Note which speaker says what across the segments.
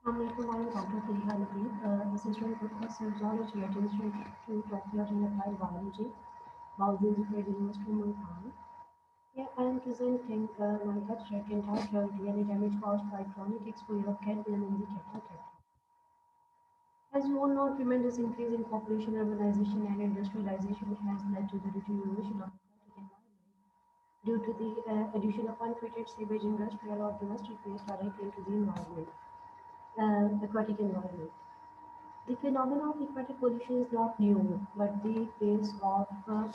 Speaker 1: Assalamualaikum, I am Dr. Fariha Latif, Assistant Professor of Zoology at Institute of Pure and Applied Biology, Bahauddin University, Multan. Here I am presenting my abstract entitled DNA damage caused by chronic exposure of cadmium in the Catla. As you all know, tremendous increase in population, urbanization, and industrialization has led to the deterioration of aquatic environment due to the addition of untreated sewage, industrial or domestic waste directly into the environment, aquatic environment. The phenomenon of aquatic pollution is not new, but the pace of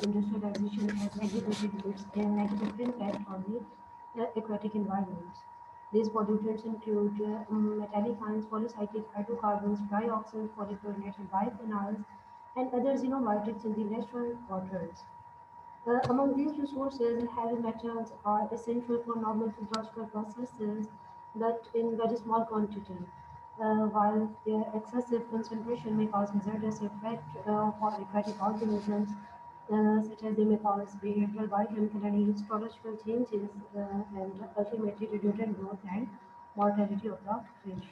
Speaker 1: industrialization has aggravated its negative impact on the aquatic environments. These pollutants include metallic ions, polycyclic hydrocarbons, dioxins, polychlorinated biphenyls, and other xenobiotics in the natural waters. Among these resources, heavy metals are essential for normal physiological processes, but in very small quantity. While their excessive concentration may cause hazardous effect for aquatic organisms, such as they may cause behavioral, biochemical, and histological changes, and ultimately reduce growth and mortality of the fish.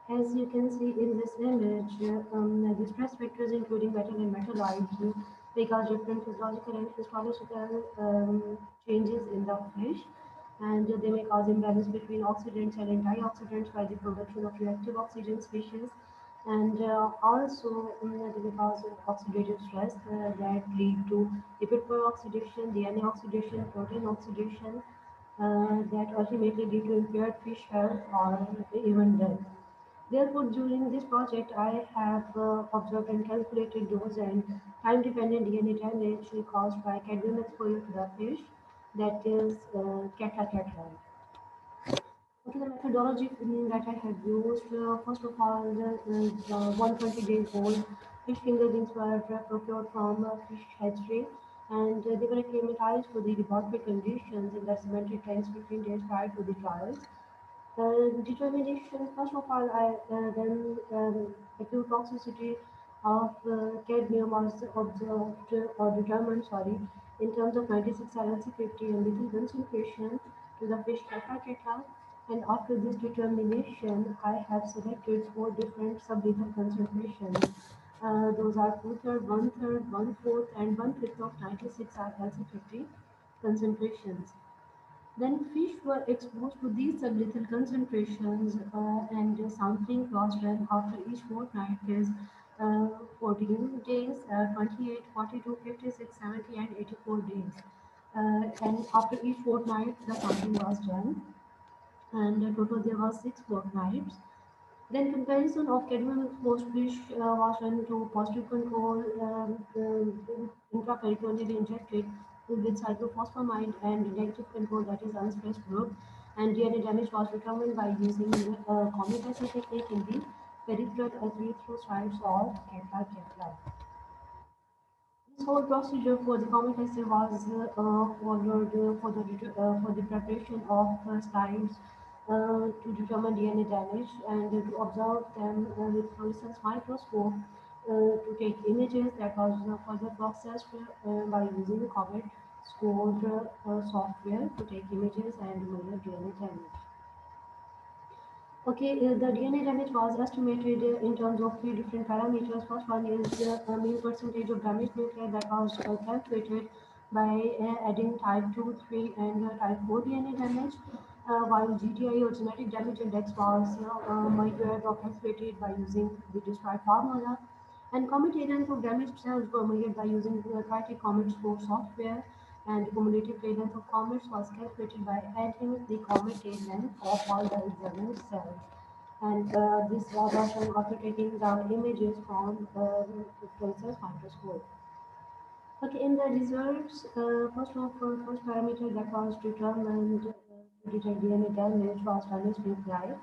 Speaker 1: As you can see in this image, the stress factors including metal and metalloids may cause different physiological and histological changes in the fish, and they may cause imbalance between oxidants and antioxidants by the production of reactive oxygen species, and also they may cause oxidative stress that lead to lipid peroxidation, DNA oxidation, protein oxidation, that ultimately lead to impaired fish health or even death. Therefore, during this project, I have observed and calculated dose and time-dependent DNA damage caused by cadmium exposure to the fish, that is Catla. Okay, the methodology that I have used, first of all, the 120 days old fish fingerlings were procured from fish hatchery, and they were acclimatized to the laboratory conditions in the cemented tanks 15 days prior to the trials. Determination, first of all, I then acute toxicity of cadmium was observed or determined, sorry, in terms of 96 RLC50 and lethal concentration to the fish Catla. And after this determination, I have selected four different sublethal concentrations. Those are two-third, one-third, one-fourth, and one-fifth of 96 RLC50 concentrations. Then fish were exposed to these sublethal concentrations, and sampling was done after each fortnight, is 14 days, 28, 42, 56, 70, and 84 days. And after each fortnight, the sampling was done, and total there was 6 fortnights. Then comparison of cadmium exposed fish was done to positive control intraperitoneally injected with cyclophosphamide and negative control, that is unstressed group. And DNA damage was determined by using comet assay technique in the peripheral erythrocytes or Catla. This whole procedure for the comet assay was followed for the preparation of slides to determine DNA damage and to observe them with fluorescence microscope to take images, that was further processed by using comet scored software to take images and measure DNA damage. Okay, the DNA damage was estimated in terms of three different parameters. First one is the mean percentage of damaged nuclei, that was calculated by adding type 2, 3, and type 4 DNA damage, while GDI or genetic damage index was measured or calculated by using the described formula. And comet length of damaged cells were measured by using the Critic Comet Score software, and cumulative length of comets was calculated by adding the comet length of all the examined cells. And this was done after taking the images from the fluorescence microscope. Okay, in the results, first parameter that was determined to detect DNA damage was damaged nuclei.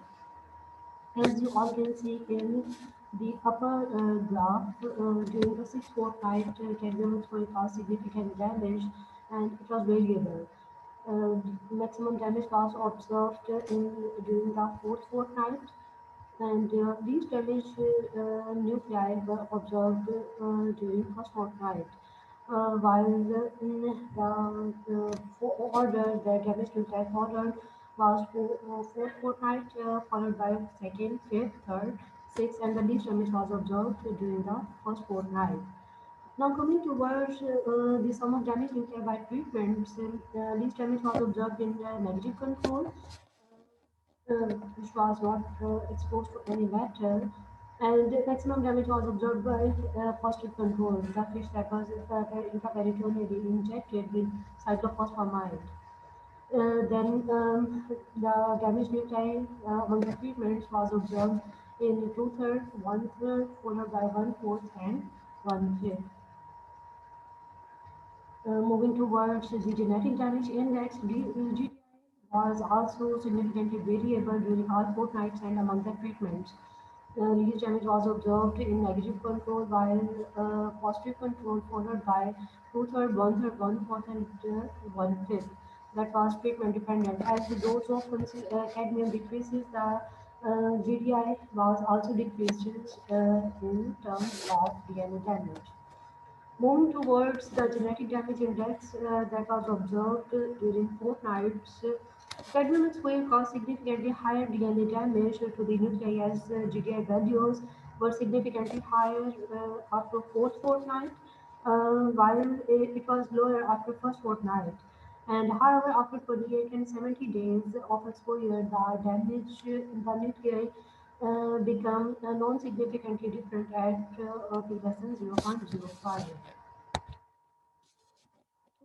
Speaker 1: As you all can see in the upper graph, during the 6 fortnight, cadmium will cause significant damage, and it was variable. Maximum damage was observed during the fourth fortnight, and these damaged nuclei were observed during first fortnight. While the order, the damaged nuclei order was fourth fortnight, followed by second, fifth, third, sixth, and the least damage was observed during the first fortnight. Now coming towards the sum of damage nuclei by treatments, least damage was observed in negative control, which was not exposed to any metal, and maximum damage was observed by positive control, the fish that was intraperitoneally injected with cyclophosphamide. Then the damage nuclei among the treatments was observed in two-thirds, one-third, followed by one-fourth and one-fifth. Moving towards the genetic damage index, GDI was also significantly variable during all fortnights and among the treatments. Least damage was observed in negative control, while positive control followed by two-thirds, one-third, one-fourth, and one-fifth. That was treatment dependent. As the dose of cadmium decreases, the GDI was also decreases in terms of DNA damage. Moving towards the genetic damage index that was observed during fortnights, cadmium exposure caused significantly higher DNA damage to the nuclei as GDI values were significantly higher after fourth fortnight, while it was lower after first fortnight. And however, after 28 and 70 days of exposure, the damage in the nuclei become non-significantly different at p less than 0.05.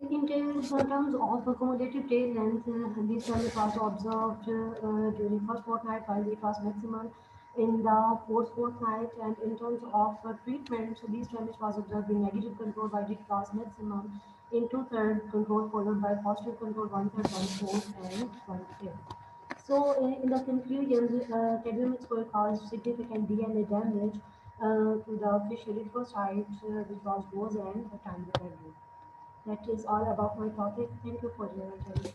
Speaker 1: In terms of accommodative tail length, this damage was observed during first fortnight while it was maximal in the fourth fortnight. And in terms of treatment, this damage was observed in negative control while it was maximum in two-third control followed by positive control one-third, one-fourth, and one-fifth. So, in the conclusion, cadmium exposure caused significant DNA damage to the fish erythrocytes, which was dose and time value. That is all about my topic. Thank you for your attention.